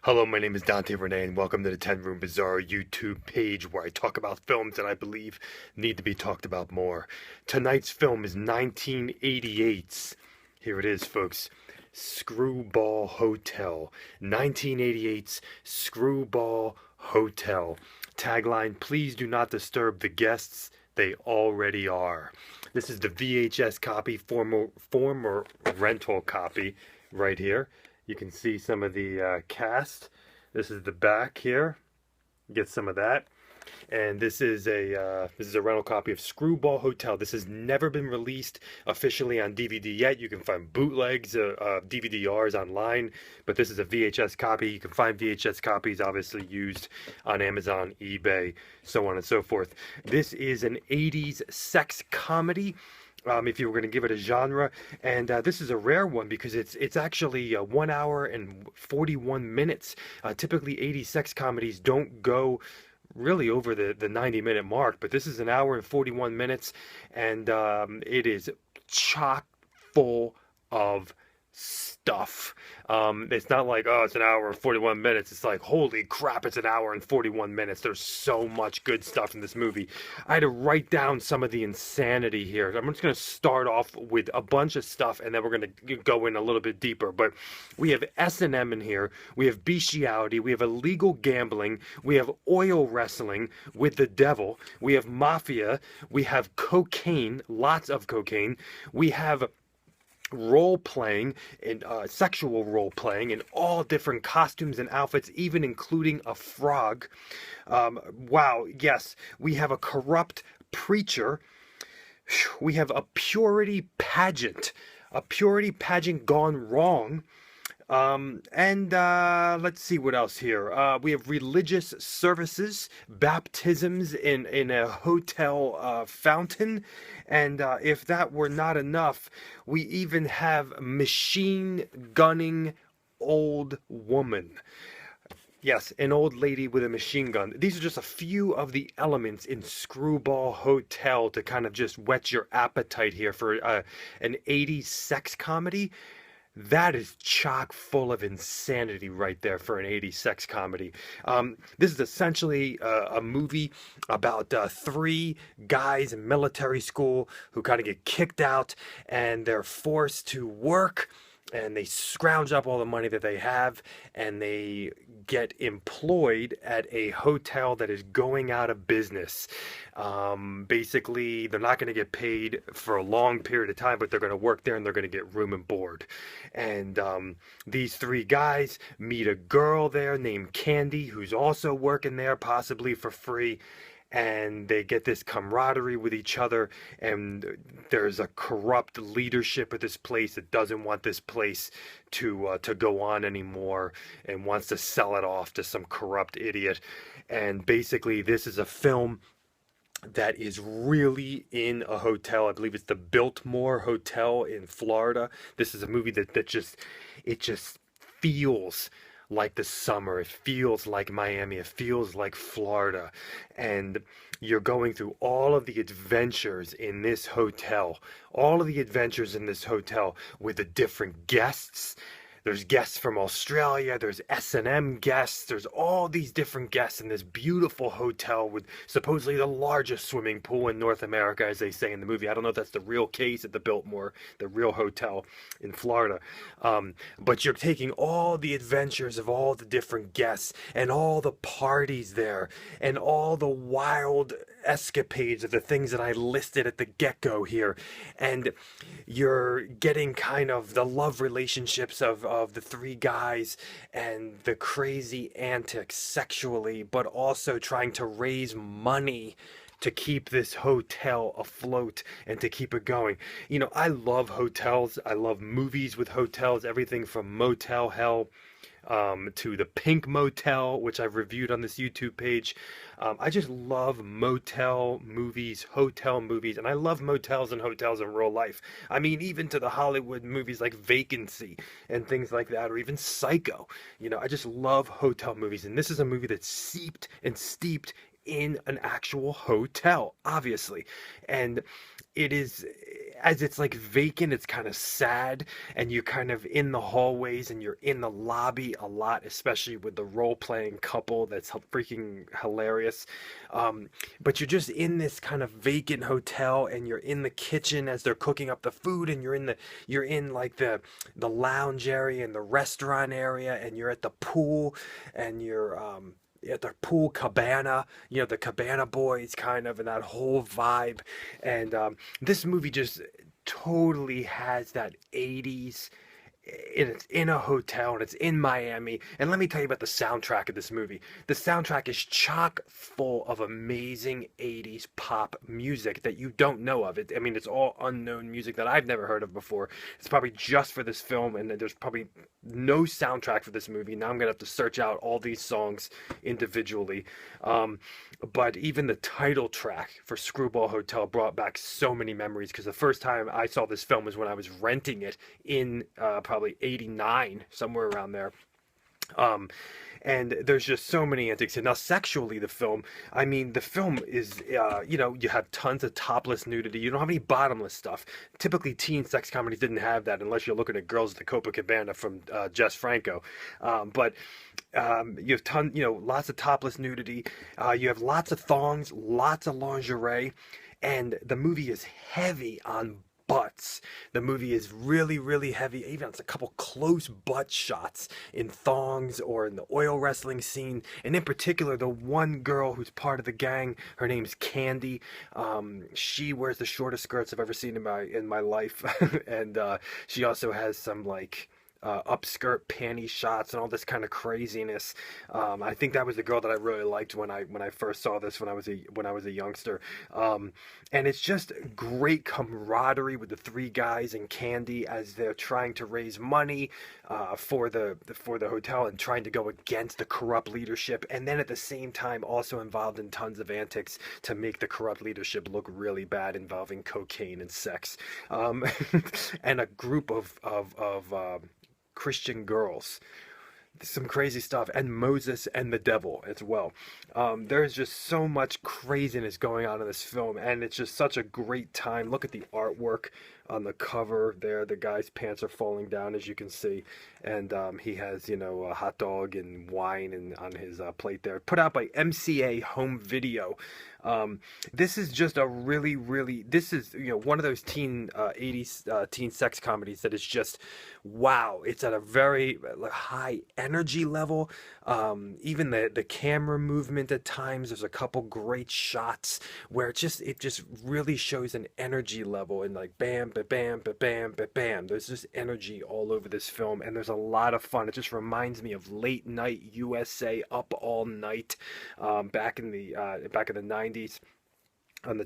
Hello, my name is Dante Renee, and welcome to the 10 Room Bizarre YouTube page where I talk about films that I believe need to be talked about more. Tonight's film is 1988's, here it is, folks, Screwball Hotel. 1988's Screwball Hotel. Tagline, please do not disturb the guests, they already are. This is the VHS copy, former rental copy, right here. You can see some of the cast. This is the back here. Get some of that. And this is a rental copy of Screwball Hotel. This has never been released officially on DVD yet. You can find bootlegs, DVD-Rs online, but this is a VHS copy. You can find VHS copies obviously used on Amazon, eBay, so on and so forth. This is an 80s sex comedy. If you were going to give it a genre, and this is a rare one because it's actually 1 hour and 41 minutes. Typically 80s sex comedies don't go really over the 90-minute mark, but this is 1 hour and 41 minutes, and it is chock full of stuff. It's not like, oh, it's 1 hour and 41 minutes. It's like, holy crap, it's 1 hour and 41 minutes. There's so much good stuff in this movie. I had to write down some of the insanity here. I'm just going to start off with a bunch of stuff, and then we're going to go in a little bit deeper. But we have S&M in here. We have bestiality. We have illegal gambling. We have oil wrestling with the devil. We have mafia. We have cocaine, lots of cocaine. We have role playing and sexual role playing in all different costumes and outfits, even including a frog. Wow, yes, we have a corrupt preacher. We have a purity pageant gone wrong. And let's see what else here. We have religious services, baptisms in a hotel fountain, and if that were not enough, we even have machine gunning old woman. Yes, an old lady with a machine gun. These are just a few of the elements in Screwball Hotel to kind of just whet your appetite here for an 80s sex comedy. That is chock full of insanity right there for an 80s sex comedy. This is essentially a movie about three guys in military school who kind of get kicked out and they're forced to work, and they scrounge up all the money that they have, and they get employed at a hotel that is going out of business. Basically, they're not going to get paid for a long period of time, but they're going to work there and they're going to get room and board. And these three guys meet a girl there named Candy, who's also working there, possibly for free. And they get this camaraderie with each other, and there's a corrupt leadership at this place that doesn't want this place to go on anymore and wants to sell it off to some corrupt idiot. And basically, this is a film that is really in a hotel. I believe it's the Biltmore Hotel in Florida. This is a movie that just feels like the summer. It feels like Miami. It feels like Florida. And you're going through all of the adventures in this hotel. All of the adventures in this hotel with the different guests. There's guests from Australia, there's S&M guests, there's all these different guests in this beautiful hotel with supposedly the largest swimming pool in North America, as they say in the movie. I don't know if that's the real case at the Biltmore, the real hotel in Florida. But you're taking all the adventures of all the different guests and all the parties there and all the wild escapades of the things that I listed at the get-go here. And you're getting kind of the love relationships of the three guys and the crazy antics sexually, but also trying to raise money to keep this hotel afloat and to keep it going. You know, I love hotels. I love movies with hotels, everything from Motel Hell to the Pink Motel, which I've reviewed on this YouTube page. I just love motel movies, hotel movies, and I love motels and hotels in real life. I mean, even to the Hollywood movies like Vacancy and things like that, or even Psycho. You know, I just love hotel movies, and this is a movie that's seeped and steeped in an actual hotel, obviously. And it is as it's like vacant, it's kind of sad, and you're kind of in the hallways and you're in the lobby a lot, especially with the role-playing couple that's freaking hilarious. But you're just in this kind of vacant hotel, and you're in the kitchen as they're cooking up the food, and you're in like the lounge area and the restaurant area, and you're at the pool, and you're at the pool cabana, the cabana boys kind of, and that whole vibe. And this movie just totally has that 80s. It's in a hotel and it's in Miami. And let me tell you about the soundtrack of this movie. The soundtrack is chock full of amazing 80s pop music that you don't know of. I mean, it's all unknown music that I've never heard of before. It's probably just for this film, and there's probably no soundtrack for this movie. Now I'm going to have to search out all these songs individually. But even the title track for Screwball Hotel brought back so many memories, because the first time I saw this film was when I was renting it in probably 89, somewhere around there. And there's just so many antics. And now, sexually, the film is, you have tons of topless nudity. You don't have any bottomless stuff. Typically, teen sex comedies didn't have that, unless you're looking at Girls at the Copacabana from Jess Franco. But you have lots of topless nudity. You have lots of thongs, lots of lingerie, and the movie is heavy on butts. The movie is really, really heavy. Even it's a couple close butt shots in thongs or in the oil wrestling scene. And in particular, the one girl who's part of the gang, her name's Candy. She wears the shortest skirts I've ever seen in my life, and she also has some like upskirt panty shots and all this kind of craziness. I think that was the girl that I really liked when I first saw this when I was a youngster. And it's just great camaraderie with the three guys and Candy as they're trying to raise money for the hotel and trying to go against the corrupt leadership, and then at the same time also involved in tons of antics to make the corrupt leadership look really bad, involving cocaine and sex, and a group of Christian girls. Some crazy stuff, and Moses and the devil as well. There's just so much craziness going on in this film, and it's just such a great time. Look at the artwork on the cover there. The guy's pants are falling down, as you can see, and he has a hot dog and wine on his plate there. Put out by MCA Home Video. This is just a really, really, this is one of those 80s teen sex comedies that is just wow. It's at a very high energy level. Even the camera movement at times, there's a couple great shots where it just really shows an energy level, and like bam, ba bam, ba bam, ba bam. There's just energy all over this film, and there's a lot of fun. It just reminds me of late night USA, Up All Night, back in the 90s. On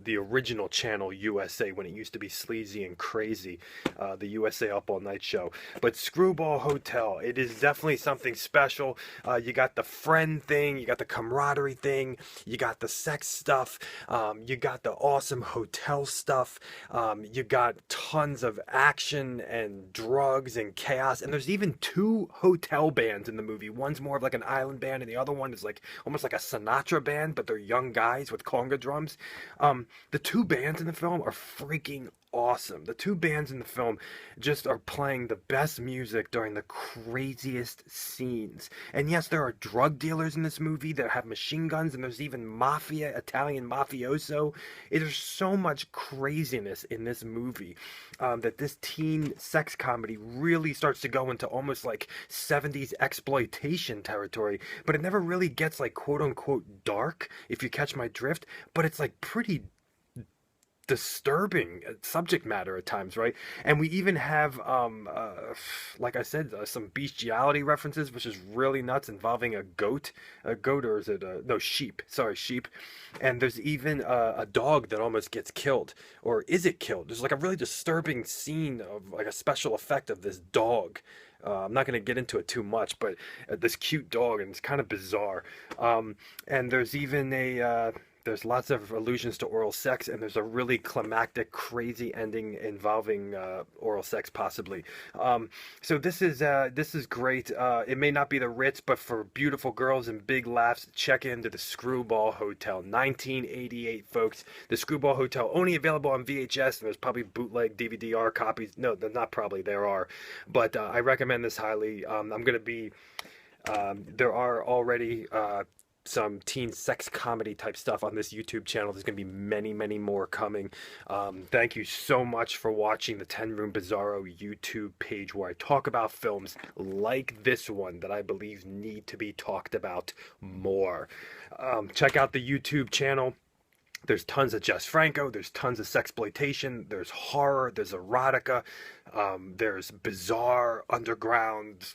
the original channel USA, when it used to be sleazy and crazy, the USA Up All Night show. But Screwball Hotel, it is definitely something special. You got the friend thing, you got the camaraderie thing, you got the sex stuff, you got the awesome hotel stuff, you got tons of action and drugs and chaos, and there's even two hotel bands in the movie. One's more of like an island band, and the other one is like almost like a Sinatra band, but they're young guys with conga drums. The two bands in the film are freaking awesome. The two bands in the film just are playing the best music during the craziest scenes. And yes, there are drug dealers in this movie that have machine guns, and there's even mafia, Italian mafioso. There's so much craziness in this movie that this teen sex comedy really starts to go into almost like 70s exploitation territory, but it never really gets like quote unquote dark, if you catch my drift, but it's like pretty disturbing subject matter at times, right? And we even have like I said, some bestiality references, which is really nuts, involving a goat, or is it no, sheep, sorry, sheep. And there's even a dog that almost gets killed, or is it killed? There's like a really disturbing scene of like a special effect of this dog. I'm not going to get into it too much, but this cute dog, and it's kind of bizarre. And there's even There's lots of allusions to oral sex, and there's a really climactic, crazy ending involving oral sex, possibly. So this is great. It may not be the Ritz, but for beautiful girls and big laughs, check into the Screwball Hotel, 1988, folks. The Screwball Hotel, only available on VHS, and there's probably bootleg DVD-R copies. No, not probably. There are, but I recommend this highly. I'm going to be. There are already some teen sex comedy type stuff on this YouTube channel. There's going to be many, many more coming. Thank you so much for watching the 10 Room Bizarro YouTube page, where I talk about films like this one that I believe need to be talked about more. Check out the YouTube channel. There's tons of Jess Franco, there's tons of sexploitation, there's horror, there's erotica, there's bizarre, underground,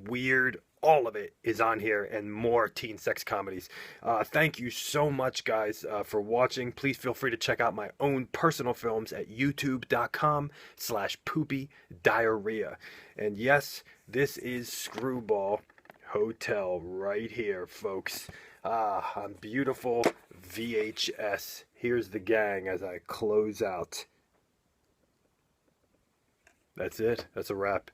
weird. All of it is on here, and more teen sex comedies. Thank you so much, guys, for watching. Please feel free to check out my own personal films at youtube.com/poopy diarrhea. And yes, this is Screwball Hotel right here, folks. On beautiful VHS. Here's the gang as I close out. That's it. That's a wrap.